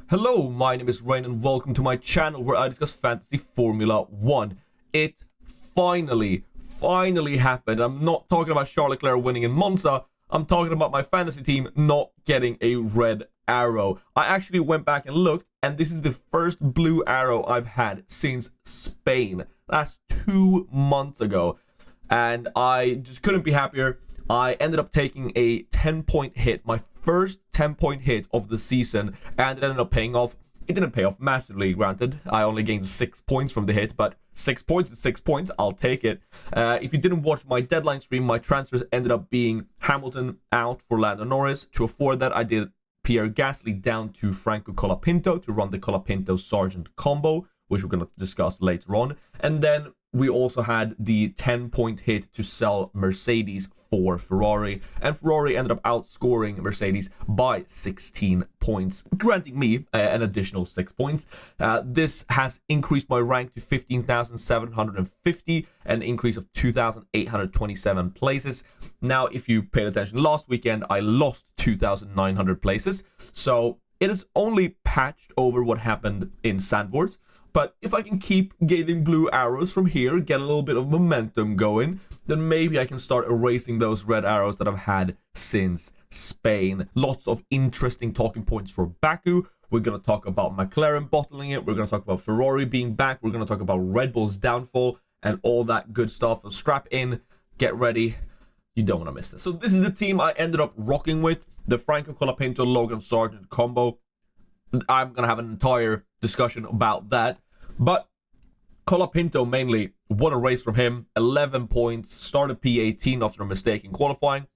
Hello, my name is Rain and welcome to my channel where I discuss fantasy Formula 1. It finally happened. I'm not talking about Charles Leclerc winning in Monza. I'm talking about my fantasy team not getting a red arrow. I actually went back and looked, and this is the first blue arrow I've had since Spain. That's 2 months ago, and I just couldn't be happier. I ended up taking a 10-point hit, my first 10-point hit of the season, and it ended up paying off. It didn't pay off massively, granted. I only gained 6 points from the hit, but 6 points is 6 points. I'll take it. If you didn't watch my deadline stream, my transfers ended up being Hamilton out for Lando Norris. To afford that, I did Pierre Gasly down to Franco Colapinto to run the Colapinto-Sargent combo, which we're going to discuss later on. And then we also had the 10-point hit to sell Mercedes for Ferrari, and Ferrari ended up outscoring Mercedes by 16 points, granting me an additional 6 points. This has increased my rank to 15,750, an increase of 2,827 places. Now, if you paid attention last weekend, I lost 2,900 places, so it is only patched over what happened in Zandvoort. But if I can keep gaining blue arrows from here, get a little bit of momentum going, then maybe I can start erasing those red arrows that I've had since Spain. Lots of interesting talking points for Baku. We're going to talk about McLaren bottling it. We're going to talk about Ferrari being back. We're going to talk about Red Bull's downfall and all that good stuff. So strap in, get ready. You don't want to miss this. So this is the team I ended up rocking with, the Franco Colapinto Logan Sargent combo. I'm going to have an entire discussion about that. But Colapinto mainly, what a race from him. 11 points, started P18 after a mistake in qualifying.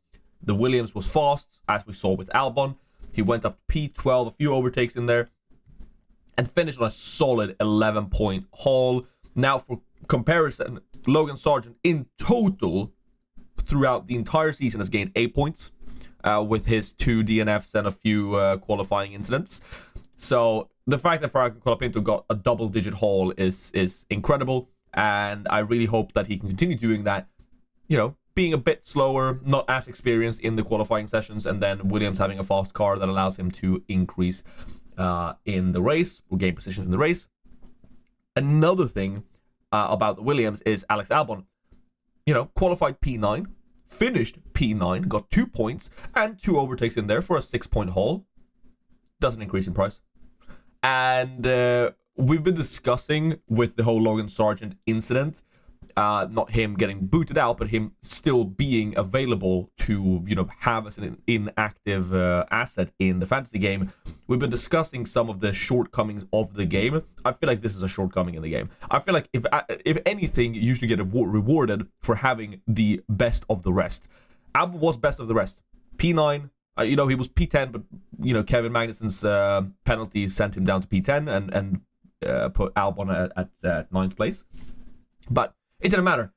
The Williams was fast, as we saw with Albon. He went up to P12, a few overtakes in there, and finished on a solid 11-point haul. Now, for comparison, Logan Sargent in total, throughout the entire season, has gained 8 points, with his 2 DNFs and a few qualifying incidents. So the fact that Franco Colapinto got a double-digit haul is incredible, and I really hope that he can continue doing that, you know, being a bit slower, not as experienced in the qualifying sessions, and then Williams having a fast car that allows him to increase in the race, or gain positions in the race. Another thing about the Williams is Alex Albon, you know, qualified P9, finished P9, got 2 points, and 2 overtakes in there for a 6-point haul. Doesn't increase in price. And we've been discussing with the whole Logan Sargent incident, not him getting booted out, but him still being available to, you know, have as an inactive asset in the fantasy game. We've been discussing some of the shortcomings of the game. I feel like this is a shortcoming in the game. I feel like if anything, you should get rewarded for having the best of the rest. Albon was best of the rest. P9. You know, he was P10, but, you know, Kevin Magnussen's penalty sent him down to P10 and put Albon at 9th place. But it didn't matter.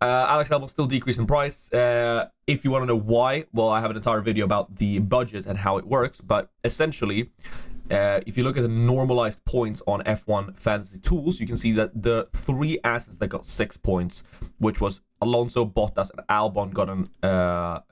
Alex Albon still decreased in price. If you want to know why, well, I have an entire video about the budget and how it works. But essentially, if you look at the normalized points on F1 Fantasy Tools, you can see that the 3 assets that got 6 points, which was Alonso, Bottas, and Albon, got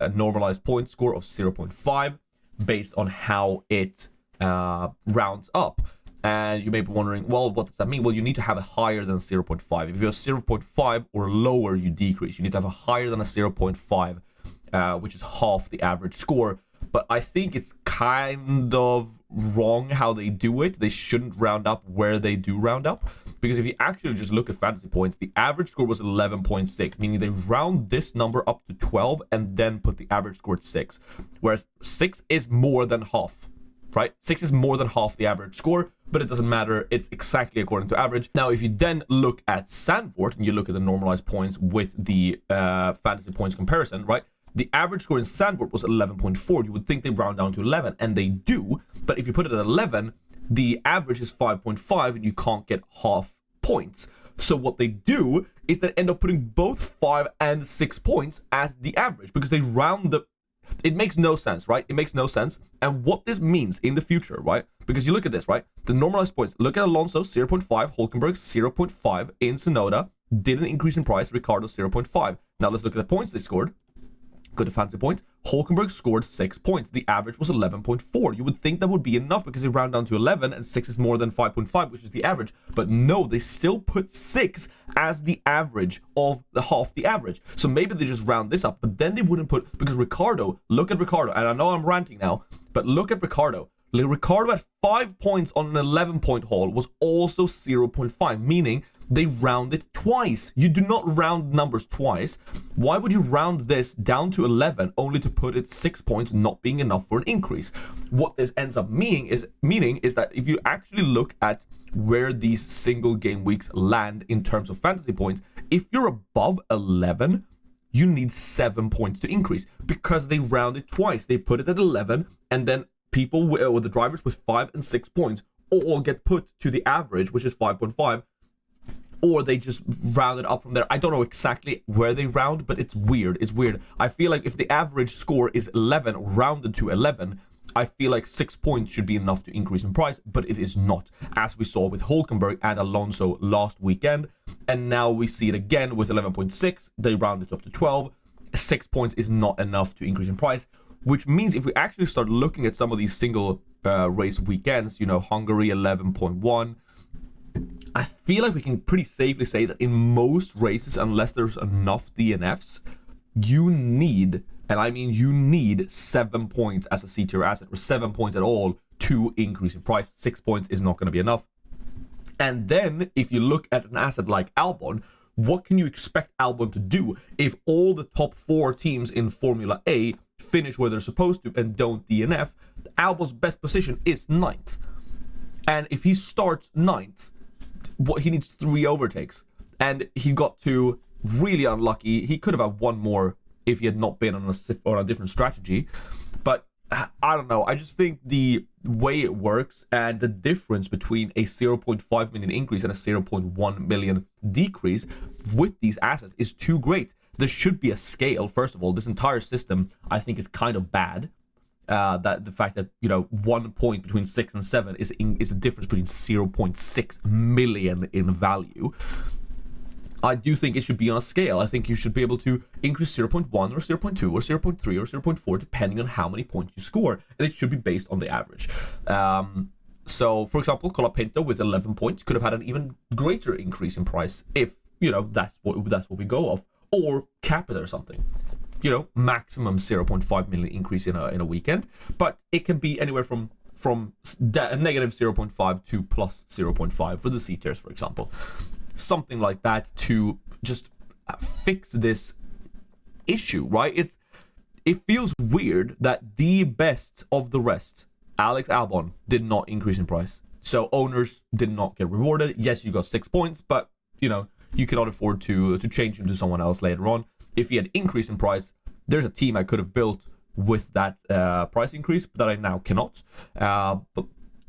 a normalized point score of 0.5 based on how it rounds up. And you may be wondering, well, what does that mean? Well, you need to have a higher than 0.5. If you're 0.5 or lower, you decrease. You need to have a higher than a 0.5, which is half the average score. But I think it's kind of wrong how they do it. They shouldn't round up where they do round up. Because if you actually just look at fantasy points, the average score was 11.6, meaning they round this number up to 12 and then put the average score at 6. Whereas 6 is more than half, right? 6 is more than half the average score, but it doesn't matter. It's exactly according to average. Now, if you then look at Zandvoort and you look at the normalized points with the fantasy points comparison, right? The average score in Zandvoort was 11.4. You would think they round down to 11, and they do. But if you put it at 11, the average is 5.5, and you can't get half points. So what they do is they end up putting both 5 and 6 points as the average, because they round the... It makes no sense, right? It makes no sense. And what this means in the future, right? Because you look at this, right? The normalized points. Look at Alonso, 0.5. Hülkenberg, 0.5. In Tsunoda, didn't increase in price. Ricardo, 0.5. Now let's look at the points they scored. Good fancy point. Hulkenberg scored 6 points. The average was 11.4. You would think that would be enough because they round down to 11 and 6 is more than 5.5, which is the average. But no, they still put 6 as the average of the half the average. So maybe they just round this up, but then they wouldn't put, because Ricardo, look at Ricardo, and I know I'm ranting now, but look at Ricardo. Ricardo at 5 points on an 11-point haul was also 0.5, meaning they rounded twice. You do not round numbers twice. Why would you round this down to 11 only to put it 6 points not being enough for an increase? What this ends up meaning is that if you actually look at where these single game weeks land in terms of fantasy points, if you're above 11, you need 7 points to increase because they rounded twice. They put it at 11 and then people with the drivers with 5 and 6 points all get put to the average, which is 5.5, or they just round it up from there. I don't know exactly where they round, but it's weird. It's weird. I feel like if the average score is 11, rounded to 11, I feel like 6 points should be enough to increase in price, but it is not, as we saw with Hulkenberg and Alonso last weekend. And now we see it again with 11.6. They round it up to 12. 6 points is not enough to increase in price, which means if we actually start looking at some of these single race weekends, you know, Hungary 11.1, I feel like we can pretty safely say that in most races, unless there's enough DNFs, you need, and I mean you need 7 points as a C-tier asset, or 7 points at all to increase in price. 6 points is not going to be enough. And then if you look at an asset like Albon, what can you expect Albon to do if all the top 4 teams in Formula A finish where they're supposed to and don't DNF? Albon's best position is 9th. And if he starts 9th, he needs 3 overtakes. And he got to really unlucky. He could have had 1 more if he had not been on a different strategy. But I don't know. I just think the way it works and the difference between a 0.5 million increase and a 0.1 million decrease with these assets is too great. There should be a scale. First of all, this entire system, I think, is kind of bad. That the fact that, you know, 1 point between 6 and 7 is the difference between 0.6 million in value. I do think it should be on a scale. I think you should be able to increase 0.1 or 0.2 or 0.3 or 0.4 depending on how many points you score, and it should be based on the average. So, for example, Colapinto with 11 points could have had an even greater increase in price if, you know, that's what we go off, or Capita or something. You know, maximum 0.5 million increase in a weekend, but it can be anywhere from negative 0.5 to plus 0.5 for the C tiers, for example. Something like that to just fix this issue, right? It feels weird that the best of the rest, Alex Albon, did not increase in price. So owners did not get rewarded. Yes, you got 6 points, but, you know, you cannot afford to change him to someone else later on. If he had increased in price, there's a team I could have built with that price increase that I now cannot. But,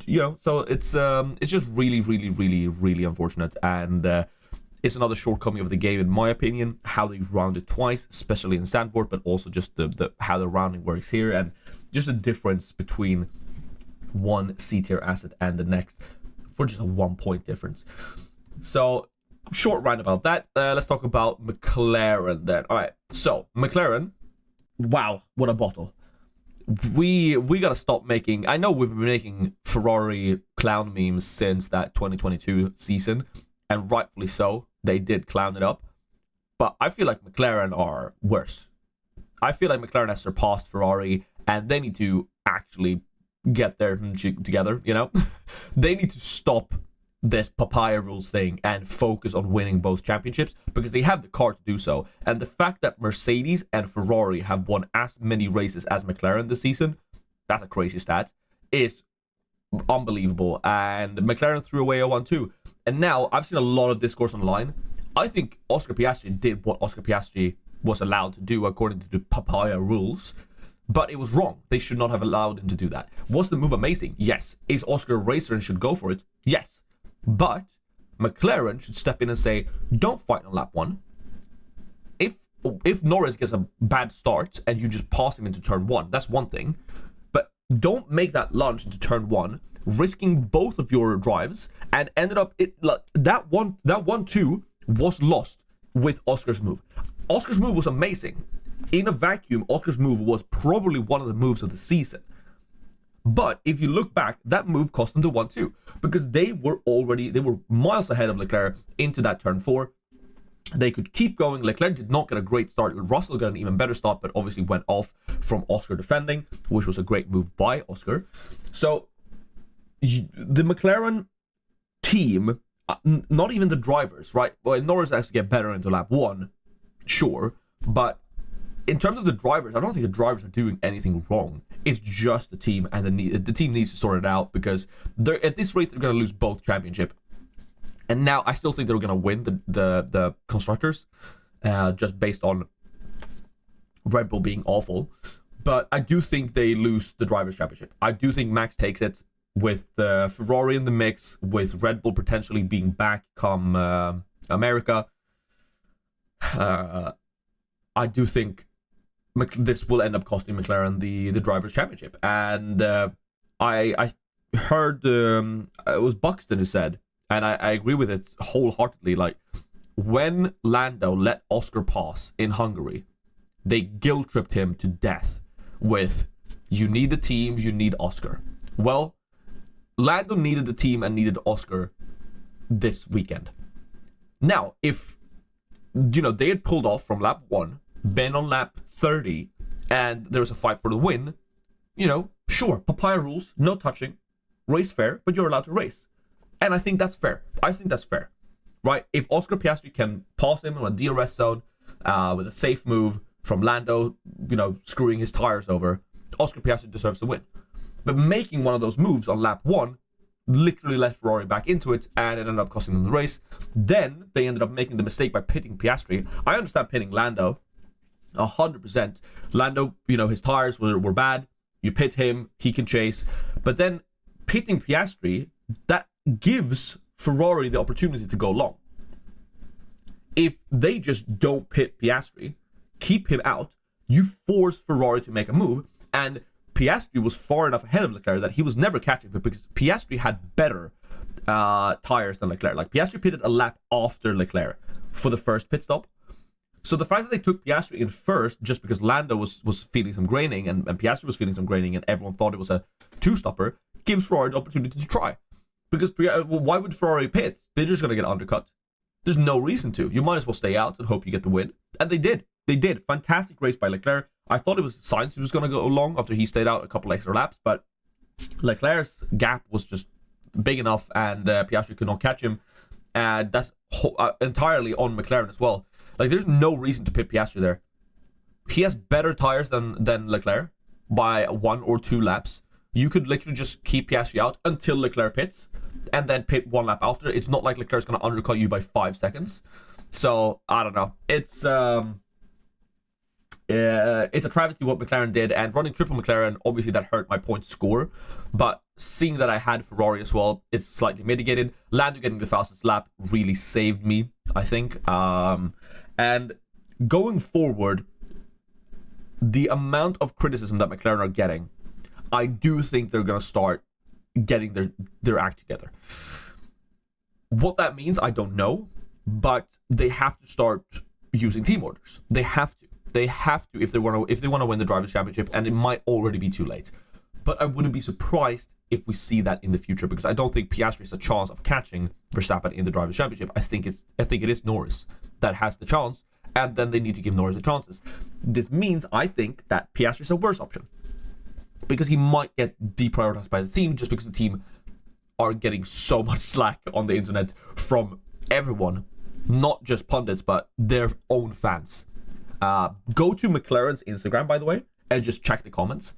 you know, so it's just really, really, really, really unfortunate. And it's another shortcoming of the game, in my opinion, how they rounded twice, especially in Sandford, but also just the how the rounding works here, and just the difference between one C-tier asset and the next for just a 1 point difference. So, short rant about that. Let's talk about McLaren then. All right, so McLaren, wow, what a bottle. We gotta stop making. I know we've been making Ferrari clown memes since that 2022 season, and rightfully so. They did clown it up, but I feel like McLaren are worse. I feel like McLaren has surpassed Ferrari, and they need to actually get their together. You know, they need to stop this papaya rules thing and focus on winning both championships, because they have the car to do so. And the fact that Mercedes and Ferrari have won as many races as McLaren this season, that's a crazy stat, is unbelievable. And McLaren threw away a 1-2. And now I've seen a lot of discourse online. I think Oscar Piastri did what Oscar Piastri was allowed to do according to the papaya rules, but it was wrong. They should not have allowed him to do that. Was the move amazing? Yes. Is Oscar a racer and should go for it? Yes. But McLaren should step in and say, don't fight on lap 1. If Norris gets a bad start and you just pass him into turn 1, that's one thing. But don't make that launch into turn 1, risking both of your drives, and ended up that 1-2 was lost with Oscar's move. Oscar's move was amazing. in a vacuum, Oscar's move was probably one of the moves of the season. But if you look back, that move cost them the 1-2 because they were miles ahead of Leclerc into that turn 4. They could keep going. Leclerc did not get a great start. Russell got an even better start, but obviously went off from Oscar defending, which was a great move by Oscar. So the McLaren team, not even the drivers, right? Well, Norris has to get better into lap 1, sure, but in terms of the drivers, I don't think the drivers are doing anything wrong. It's just the team, and the team needs to sort it out because they're at this rate they're going to lose both championship. And now I still think they're going to win the constructors, just based on Red Bull being awful. But I do think they lose the drivers' championship. I do think Max takes it with Ferrari in the mix, with Red Bull potentially being back come America. I do think this will end up costing McLaren the drivers' championship. And I heard it was Buxton who said, and I agree with it wholeheartedly, like, when Lando let Oscar pass in Hungary, they guilt-tripped him to death with, you need the team, you need Oscar. Well, Lando needed the team and needed Oscar this weekend. Now, if, they had pulled off from lap 1, been on lap 30, and there was a fight for the win, sure, papaya rules, no touching, race fair, but you're allowed to race. And I think that's fair. Right? If Oscar Piastri can pass him in a DRS zone with a safe move from Lando, screwing his tires over, Oscar Piastri deserves to win. But making one of those moves on lap 1 literally left Ferrari back into it, and it ended up costing them the race. Then they ended up making the mistake by pitting Piastri. I understand pitting Lando 100%. Lando, his tires were bad. You pit him, he can chase. But then pitting Piastri, that gives Ferrari the opportunity to go long. If they just don't pit Piastri, keep him out, you force Ferrari to make a move, and Piastri was far enough ahead of Leclerc that he was never catching him because Piastri had better tires than Leclerc. Like, Piastri pitted a lap after Leclerc for the first pit stop. So the fact that they took Piastri in first just because Lando was feeling some graining and Piastri was feeling some graining and everyone thought it was a two-stopper gives Ferrari the opportunity to try. Because why would Ferrari pit? They're just going to get undercut. There's no reason to. You might as well stay out and hope you get the win. And they did. Fantastic race by Leclerc. I thought it was Sainz who was going to go long after he stayed out a couple extra laps, but Leclerc's gap was just big enough and Piastri could not catch him. And that's entirely on McLaren as well. Like, there's no reason to pit Piastri there. He has better tires than Leclerc by 1 or 2 laps. You could literally just keep Piastri out until Leclerc pits and then pit 1 lap after. It's not like Leclerc's going to undercut you by 5 seconds. So, I don't know. It's a travesty what McLaren did, and running triple McLaren, obviously that hurt my point score. But seeing that I had Ferrari as well, it's slightly mitigated. Lando getting the fastest lap really saved me, I think. And going forward, the amount of criticism that McLaren are getting, I do think they're going to start getting their act together. What that means, I don't know, but they have to start using team orders. They have to if they want to win the Drivers' Championship, and it might already be too late. But I wouldn't be surprised if we see that in the future, because I don't think Piastri has a chance of catching Verstappen in the Drivers' Championship. I think it is Norris that has the chance, and then they need to give Norris the chances. This means I think that Piastri is a worse option, because he might get deprioritized by the team just because the team are getting so much slack on the internet from everyone, not just pundits, but their own fans. Go to McLaren's Instagram, by the way, and just check the comments.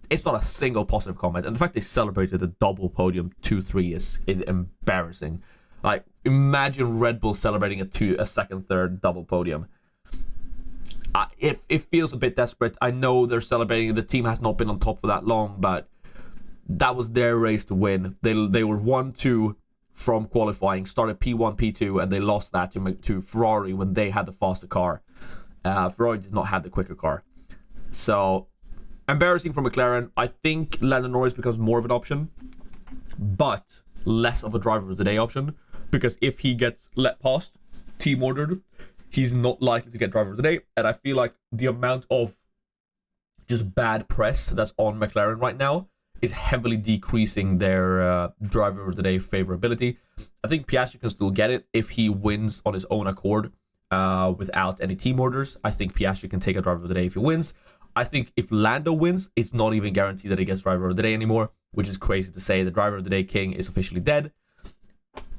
It's not a single positive comment, and the fact they celebrated the double podium 2-3 is embarrassing. Like, imagine Red Bull celebrating a second, third double podium. It feels a bit desperate. I know they're celebrating. The team has not been on top for that long, but that was their race to win. They were 1-2 from qualifying, started P1, P2, and they lost that to Ferrari when they had the faster car. Ferrari did not have the quicker car. So, embarrassing for McLaren. I think Lando Norris becomes more of an option, but less of a driver of the day option, because if he gets let past, team ordered, he's not likely to get driver of the day. And I feel like the amount of just bad press that's on McLaren right now is heavily decreasing their driver of the day favorability. I think Piastri can still get it if he wins on his own accord without any team orders. I think Piastri can take a driver of the day if he wins. I think if Lando wins, it's not even guaranteed that he gets driver of the day anymore, which is crazy to say. The driver of the day king is officially dead.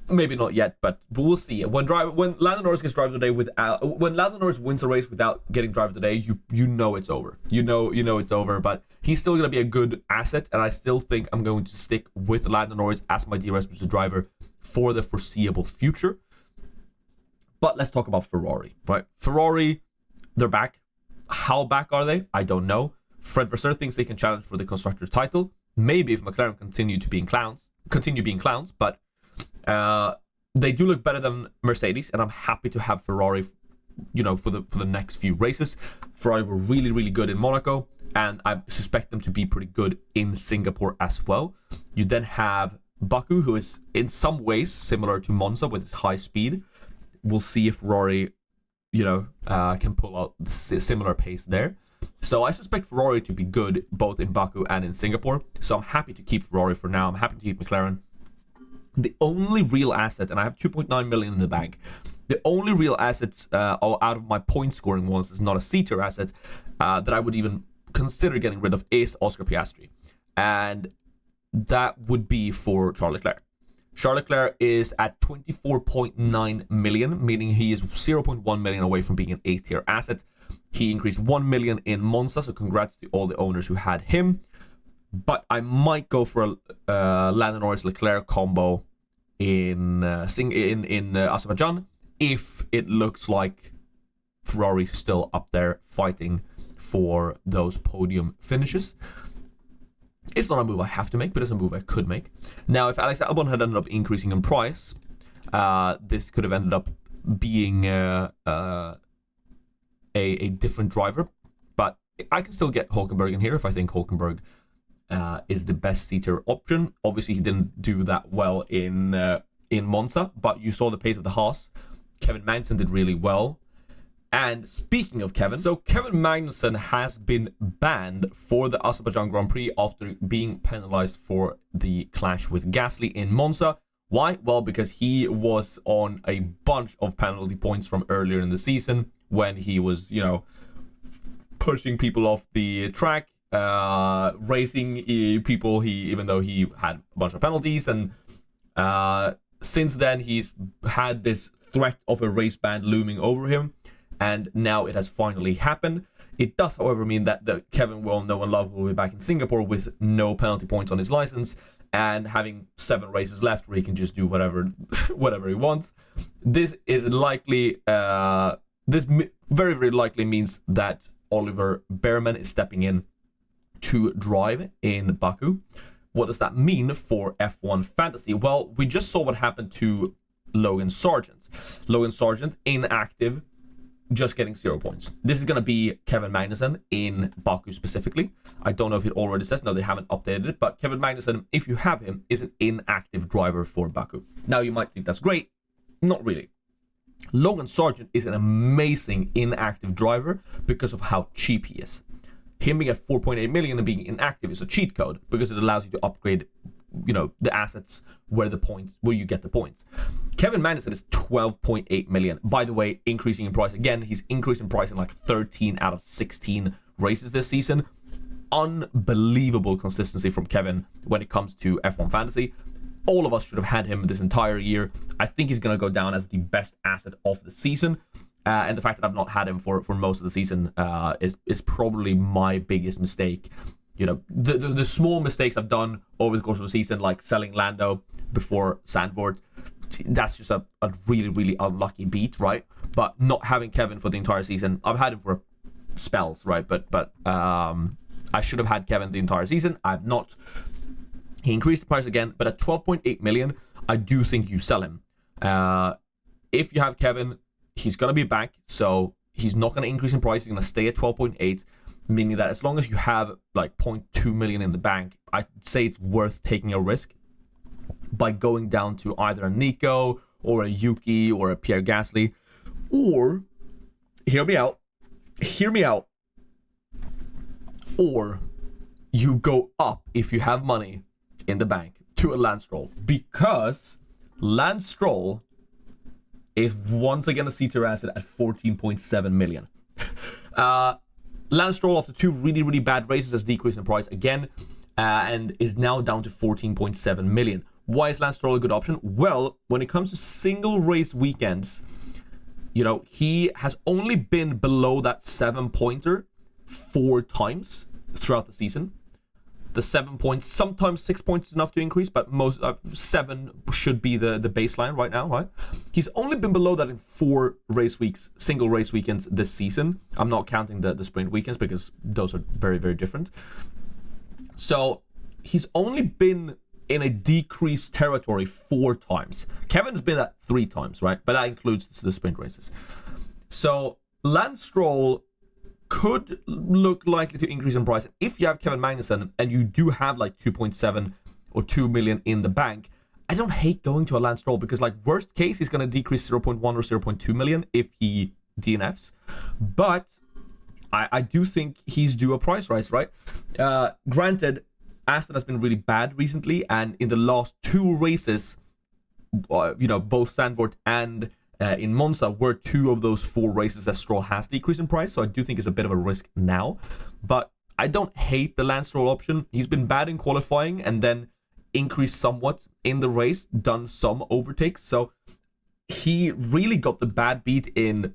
Maybe not yet, but we'll see. When Lando Norris gets driver of the day when Lando Norris wins a race without getting driver of the day, you know it's over. You know it's over. But he's still gonna be a good asset, and I still think I'm going to stick with Lando Norris as my DRS booster driver for the foreseeable future. But let's talk about Ferrari, right? Ferrari, they're back. How back are they? I don't know. Fred Vasseur thinks they can challenge for the constructor's title. Maybe if McLaren continue being clowns, but they do look better than Mercedes, and I'm happy to have Ferrari, for the next few races. Ferrari were really, really good in Monaco, and I suspect them to be pretty good in Singapore as well. You then have Baku, who is in some ways similar to Monza with its high speed. We'll see if Ferrari, can pull out similar pace there. So I suspect Ferrari to be good both in Baku and in Singapore. So I'm happy to keep Ferrari for now. I'm happy to keep McLaren. The only real asset, and I have 2.9 million in the bank, the only real assets out of my point scoring ones is not a C-tier asset that I would even consider getting rid of is Oscar Piastri. And that would be for Charles Leclerc. Charles Leclerc is at 24.9 million, meaning he is 0.1 million away from being an A-tier asset. He increased 1 million in Monza, so congrats to all the owners who had him. But I might go for a Lando Norris Leclerc combo in Azerbaijan if it looks like Ferrari's still up there fighting for those podium finishes. It's not a move I have to make, but it's a move I could make. Now, if Alex Albon had ended up increasing in price, this could have ended up being a different driver. But I can still get Hülkenberg in here if I think Hülkenberg is the best C-tier option. Obviously, he didn't do that well in Monza, but you saw the pace of the Haas. Kevin Magnussen did really well. And speaking of Kevin Magnussen has been banned for the Azerbaijan Grand Prix after being penalized for the clash with Gasly in Monza. Why? Well, because he was on a bunch of penalty points from earlier in the season when he was, pushing people off the track, racing people, even though he had a bunch of penalties. And since then, he's had this threat of a race ban looming over him. And now it has finally happened. It does, however, mean that the Kevin we all know and love will be back in Singapore with no penalty points on his license and having 7 races left where he can just do whatever he wants. This is likely, very, very likely means that Oliver Bearman is stepping in to drive in Baku. What does that mean for F1 Fantasy? Well, we just saw what happened to Logan Sargent. Logan Sargent, inactive, just getting 0 points. This is going to be Kevin Magnussen in Baku specifically. I don't know if it already says. No, they haven't updated it. But Kevin Magnussen, if you have him, is an inactive driver for Baku. Now, you might think that's great. Not really. Logan Sargent is an amazing inactive driver because of how cheap he is. Him being at 4.8 million and being inactive is a cheat code because it allows you to upgrade the assets where you get the points. Kevin Magnussen is 12.8 million. By the way, increasing in price again. He's increased in price in like 13 out of 16 races this season. Unbelievable consistency from Kevin when it comes to F1 Fantasy. All of us should have had him this entire year. I think he's going to go down as the best asset of the season. And the fact that I've not had him for most of the season is probably my biggest mistake. The small mistakes I've done over the course of the season, like selling Lando before Zandvoort, that's just a really, really unlucky beat, right? But not having Kevin for the entire season, I've had him for spells, right? But I should have had Kevin the entire season. I've not. He increased the price again, but at 12.8 million, I do think you sell him. If you have Kevin, he's going to be back, so he's not going to increase in price. He's going to stay at 12.8, meaning that as long as you have like 0.2 million in the bank, I'd say it's worth taking a risk by going down to either a Nico or a Yuki or a Pierre Gasly, or hear me out. Hear me out. Or you go up if you have money in the bank to a Lance Stroll, because Lance Stroll is once again a C-tier asset at 14.7 million. Lance Stroll, after two really bad races, has decreased in price again and is now down to 14.7 million. Why is Lance Stroll a good option? Well, when it comes to single race weekends, you know, he has only been below that 7-pointer 4 times throughout the season. The 7 points, sometimes 6 points is enough to increase, but most 7 should be the baseline right now, right? He's only been below that in 4 race weeks, single race weekends this season. I'm not counting the sprint weekends because those are very different. So he's only been in a decreased territory 4 times. Kevin's been at 3 times, right? But that includes the sprint races. So Lance Stroll could look likely to increase in price. If you have Kevin Magnussen and you do have like 2.7 or 2 million in the bank, I don't hate going to a Lance Stroll, because like worst case he's going to decrease 0.1 or 0.2 million if he DNFs. But I do think he's due a price rise, right? Granted, Aston has been really bad recently, and in the last 2 races, you know, both Zandvoort and in Monza were 2 of those 4 races that Stroll has decreased in price, so I do think it's a bit of a risk now. But I don't hate the Lance Stroll option. He's been bad in qualifying and then increased somewhat in the race, done some overtakes, so he really got the bad beat in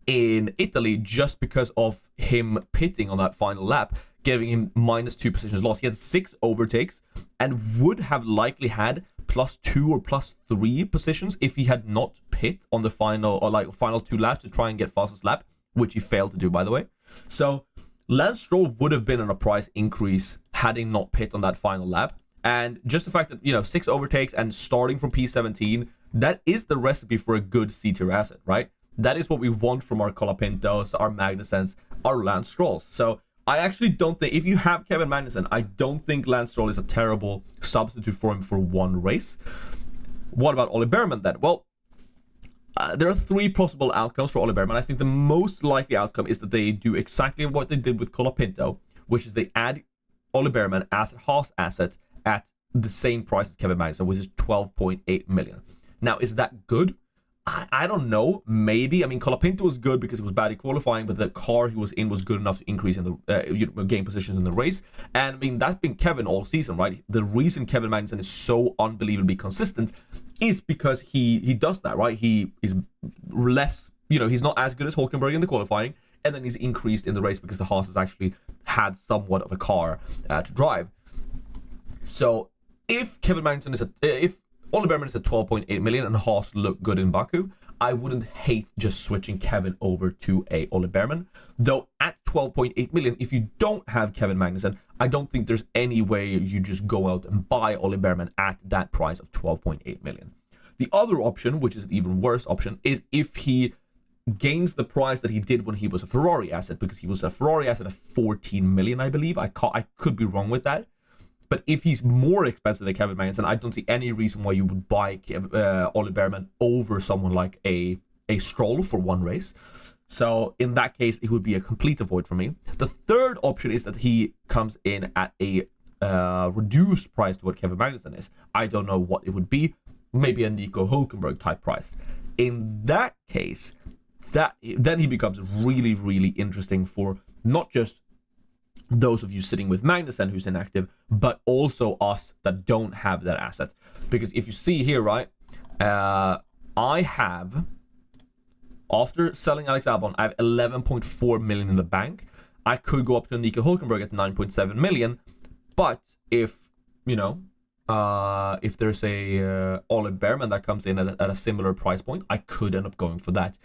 Italy just because of him pitting on that final lap, giving him -2 positions lost. He had 6 overtakes and would have likely had +2 or +3 positions if he had not pit on the final 2 laps to try and get fastest lap, which he failed to do, by the way. So Lance Stroll would have been on a price increase had he not pit on that final lap. And just the fact that, you know, 6 overtakes and starting from P17, that is the recipe for a good C-tier asset, right? That is what we want from our Colapintos, our Magnusens, our Lance Strolls. So I actually don't think, if you have Kevin Magnussen, I don't think Lance Stroll is a terrible substitute for him for 1 race. What about Ollie Bearman then? Well, there are 3 possible outcomes for Ollie Bearman. I think the most likely outcome is that they do exactly what they did with Colapinto, which is they add Ollie Bearman as a Haas asset at the same price as Kevin Magnussen, which is 12.8 million. Now, is that good? I don't know. Maybe. I mean, Colapinto was good because it was bad in qualifying, but the car he was in was good enough to increase in the gain positions in the race. And I mean, that's been Kevin all season, right? The reason Kevin Magnussen is so unbelievably consistent is because he does that, right? He is less, you know, he's not as good as Hulkenberg in the qualifying, and then he's increased in the race because the Haas has actually had somewhat of a car to drive. So if Kevin Magnussen is if Ollie Bearman is at 12.8 million and Haas look good in Baku, I wouldn't hate just switching Kevin over to a Ollie Bearman. Though at 12.8 million, if you don't have Kevin Magnussen, I don't think there's any way you just go out and buy Ollie Bearman at that price of 12.8 million. The other option, which is an even worse option, is if he gains the price that he did when he was a Ferrari asset, because he was a Ferrari asset of 14 million, I believe. I could be wrong with that. But if he's more expensive than Kevin Magnussen, I don't see any reason why you would buy Ollie Bearman over someone like a Stroll for 1 race. So in that case, it would be a complete avoid for me. The third option is that he comes in at a reduced price to what Kevin Magnussen is. I don't know what it would be. Maybe a Nico Hulkenberg type price. In that case, then he becomes really interesting for not just those of you sitting with Magnussen who's inactive, but also us that don't have that asset. Because if you see here, right, I have, after selling Alex Albon, I have 11.4 million in the bank. I could go up to Nico Hulkenberg at 9.7 million, but if, you know, if there's a Ollie Bearman that comes in at a similar price point, I could end up going for that.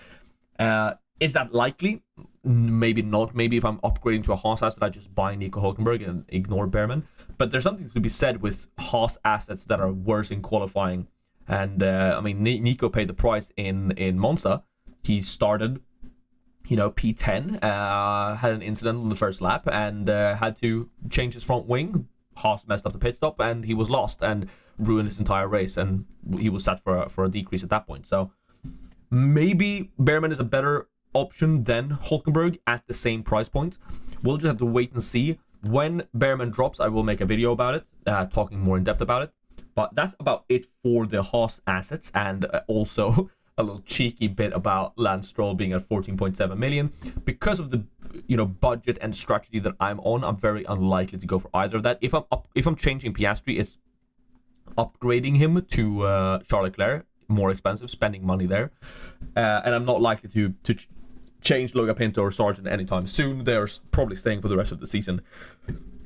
Is that likely? Maybe not. Maybe if I'm upgrading to a Haas asset, I just buy Nico Hulkenberg and ignore Bearman. But there's something to be said with Haas assets that are worse in qualifying. And I mean, Nico paid the price in Monza. He started, you know, P10, had an incident on the first lap and had to change his front wing. Haas messed up the pit stop and he was lost and ruined his entire race. And he was set for a decrease at that point. So maybe Bearman is a better option than Hulkenberg at the same price point. We'll just have to wait and see. When Bearman drops, I will make a video about it, talking more in depth about it. But that's about it for the Haas assets, and also a little cheeky bit about Lance Stroll being at 14.7 million. Because of the budget and strategy that I'm on, I'm very unlikely to go for either of that. If I'm changing Piastri, it's upgrading him to Charles Leclerc, more expensive, spending money there, and I'm not likely to change Logapinto or Sargent anytime soon. They're probably staying for the rest of the season.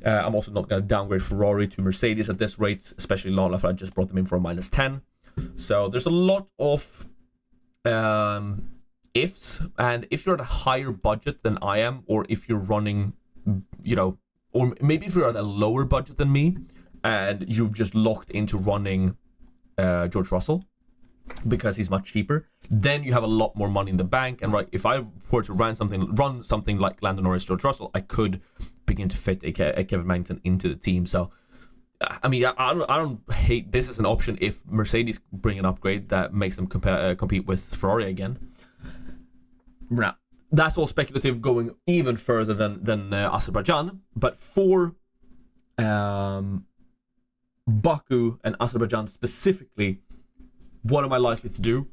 I'm also not going to downgrade Ferrari to Mercedes at this rate, especially not if I just brought them in for a -10. So there's a lot of ifs, and if you're at a higher budget than I am, or if you're running, or maybe if you're at a lower budget than me, and you've just locked into running George Russell, because he's much cheaper, then you have a lot more money in the bank. And if I were to run something like Lando Norris, George Russell, I could begin to fit a Kevin Magnussen into the team. So, I mean, I don't hate this as an option if Mercedes bring an upgrade that makes them compete with Ferrari again. Now, that's all speculative, going even further than Azerbaijan. But for Baku and Azerbaijan specifically, what am I likely to do?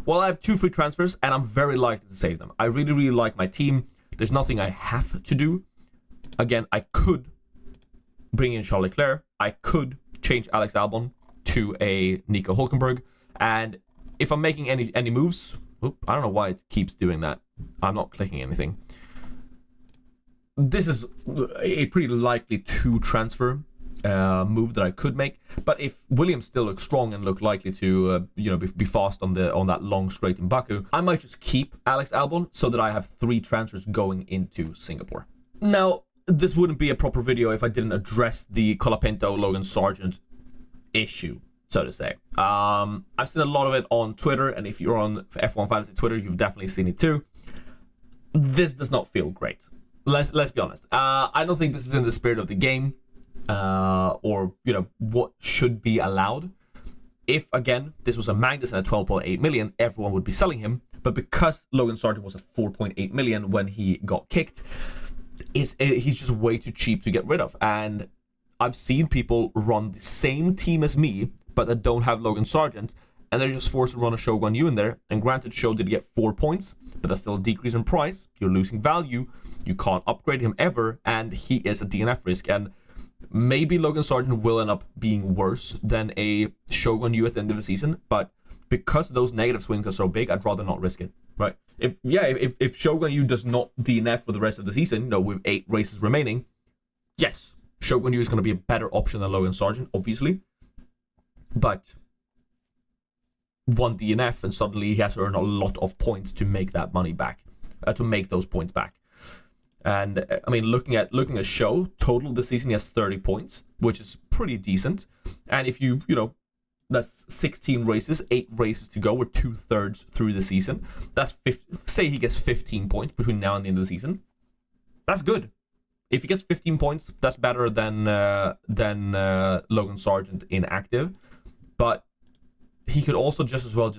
Well, I have 2 free transfers, and I'm very likely to save them. I really, really like my team. There's nothing I have to do. Again, I could bring in Charles Leclerc. I could change Alex Albon to a Nico Hulkenberg. And if I'm making any moves... I don't know why it keeps doing that. I'm not clicking anything. This is a pretty likely 2 transfer move that I could make, but if Williams still looks strong and look likely to be fast on that long straight in Baku, I might just keep Alex Albon so that I have 3 transfers going into Singapore. Now, this wouldn't be a proper video if I didn't address the Colapinto Logan Sargent issue, so to say. I've seen a lot of it on Twitter, and if you're on F1 Fantasy Twitter, you've definitely seen it too. This does not feel great. Let's be honest. I don't think this is in the spirit of the game. Or what should be allowed. If again this was a Magnussen at 12.8 million, everyone would be selling him. But because Logan Sargent was at 4.8 million when he got kicked, he's just way too cheap to get rid of. And I've seen people run the same team as me, but that don't have Logan Sargent, and they're just forced to run a Shogun Yu in there. And granted, Show did get 4 points, but that's still a decrease in price. You're losing value. You can't upgrade him ever, and he is a DNF risk. And maybe Logan Sargent will end up being worse than a Shogun Yu at the end of the season, but because those negative swings are so big, I'd rather not risk it, right? If Shogun Yu does not DNF for the rest of the season, with 8 races remaining, yes, Shogun Yu is going to be a better option than Logan Sargent, obviously, but 1 DNF and suddenly he has to earn a lot of points to make that money back, to make those points back. And I mean, looking at Show total this season, he has 30 points, which is pretty decent. And if that's 16 races, 8 races to go. We're 2/3 through the season. That's say he gets 15 points between now and the end of the season. That's good. If he gets 15 points, that's better than Logan Sargent in active. But he could also just as well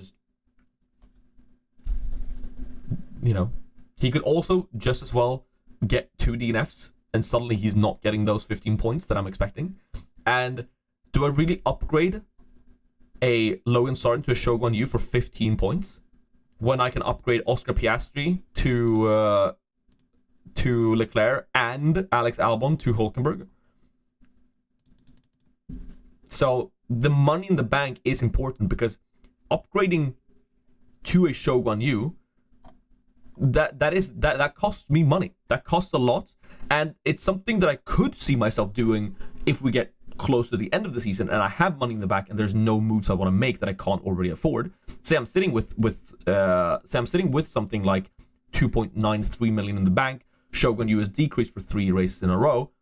he could also just as well get 2 DNFs, and suddenly he's not getting those 15 points that I'm expecting. And do I really upgrade a Logan Sargent to a Shogun Yu for 15 points when I can upgrade Oscar Piastri to Leclerc and Alex Albon to Hulkenberg? So the money in the bank is important, because upgrading to a Shogun Yu, that costs me money. That costs a lot, and it's something that I could see myself doing if we get close to the end of the season and I have money in the back and there's no moves I want to make that I can't already afford. Say I'm sitting with something like 2.93 million in the bank. Shogun Yu has decreased for 3 races in a row,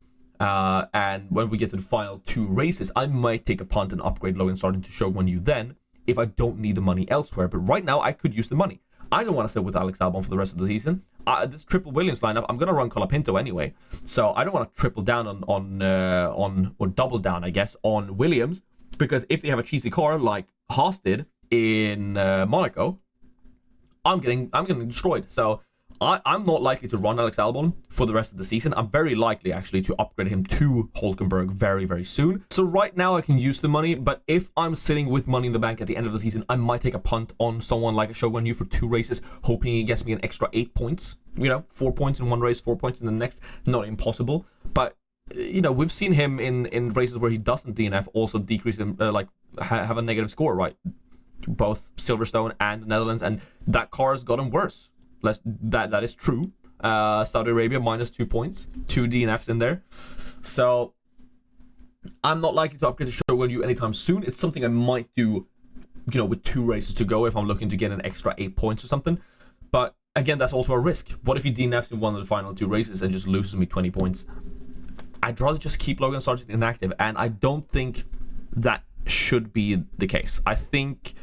and when we get to the final 2 races, I might take a punt and upgrade Logan Sargent to Shogun Yu then, if I don't need the money elsewhere. But right now I could use the money. I don't want to sit with Alex Albon for the rest of the season. This triple Williams lineup, I'm going to run Colapinto anyway. So I don't want to triple down or double down, I guess, on Williams. Because if they have a cheesy car like Haas did in Monaco, I'm getting destroyed. So I'm not likely to run Alex Albon for the rest of the season. I'm very likely, actually, to upgrade him to Hulkenberg very, very soon. So right now, I can use the money, but if I'm sitting with money in the bank at the end of the season, I might take a punt on someone like a Shogun Yu for 2 races, hoping he gets me an extra 8 points. 4 points in one race, 4 points in the next. Not impossible, but we've seen him in races where he doesn't DNF also decrease him, have a negative score, right? Both Silverstone and the Netherlands, and that car has gotten worse. That is true. Saudi Arabia -2 points, 2 DNFs in there. So I'm not likely to upgrade to Shogun Yu anytime soon. It's something I might do, with 2 races to go if I'm looking to get an extra 8 points or something. But again, that's also a risk. What if he DNFs in one of the final 2 races and just loses me 20 points? I'd rather just keep Logan Sargeant inactive, and I don't think that should be the case. I think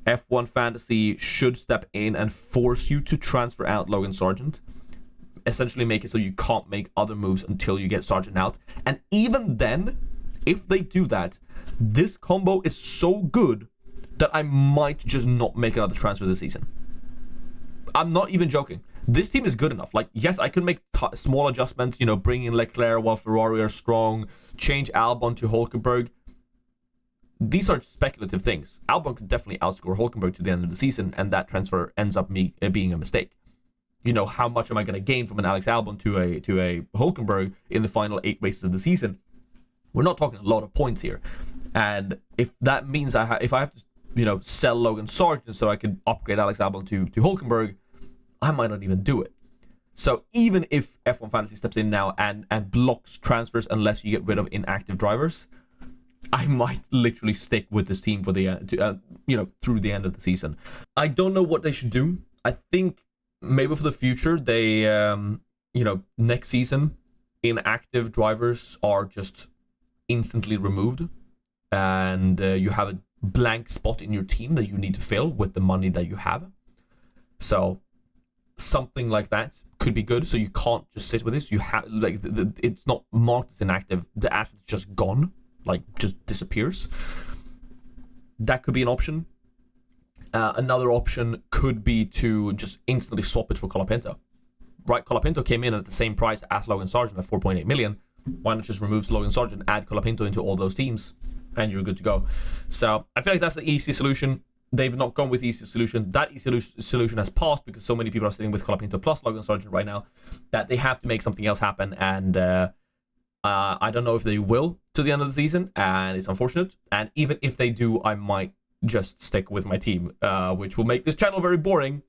F1 Fantasy should step in and force you to transfer out Logan Sargeant. Essentially make it so you can't make other moves until you get Sargeant out. And even then, if they do that, this combo is so good that I might just not make another transfer this season. I'm not even joking. This team is good enough. Yes, I can make small adjustments, bring in Leclerc while Ferrari are strong, change Albon to Hulkenberg. These are speculative things. Albon could definitely outscore Hulkenberg to the end of the season, and that transfer ends up being a mistake. How much am I going to gain from an Alex Albon to a Hulkenberg in the final 8 races of the season? We're not talking a lot of points here, and if that means if I have to, sell Logan Sargeant so I can upgrade Alex Albon to Hulkenberg, I might not even do it. So even if F1 Fantasy steps in now and blocks transfers unless you get rid of inactive drivers, I might literally stick with this team for the through the end of the season. I don't know what they should do. I think maybe for the future they next season inactive drivers are just instantly removed, and you have a blank spot in your team that you need to fill with the money that you have. So something like that could be good. So you can't just sit with this. You have it's not marked as inactive. The asset's just gone. Just disappears. That could be an option. Another option could be to just instantly swap it for Colapinto. Right, Colapinto came in at the same price as Logan Sargeant at 4.8 million. Why not just remove Logan Sargeant, add Colapinto into all those teams, and you're good to go. So I feel like that's the easy solution. They've not gone with the easy solution. That easy solution has passed because so many people are sitting with Colapinto plus Logan Sargeant right now that they have to make something else happen, and I don't know if they will to the end of the season, and it's unfortunate. And even if they do, I might just stick with my team, which will make this channel very boring,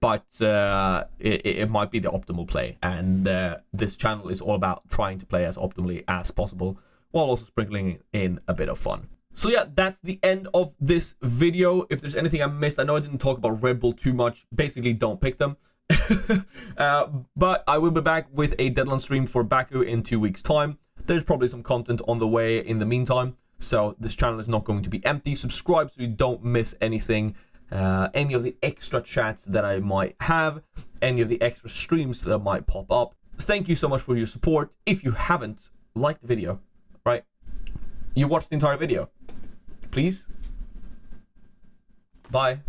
but it might be the optimal play. And this channel is all about trying to play as optimally as possible, while also sprinkling in a bit of fun. So yeah, that's the end of this video. If there's anything I missed, I know I didn't talk about Red Bull too much. Basically, don't pick them. But I will be back with a deadline stream for Baku in 2 weeks' time. There's probably some content on the way in the meantime, so this channel is not going to be empty. Subscribe so you don't miss anything, any of the extra chats that I might have, any of the extra streams that might pop up. Thank you so much for your support. If you haven't liked the video, right, you watched the entire video, please. Bye.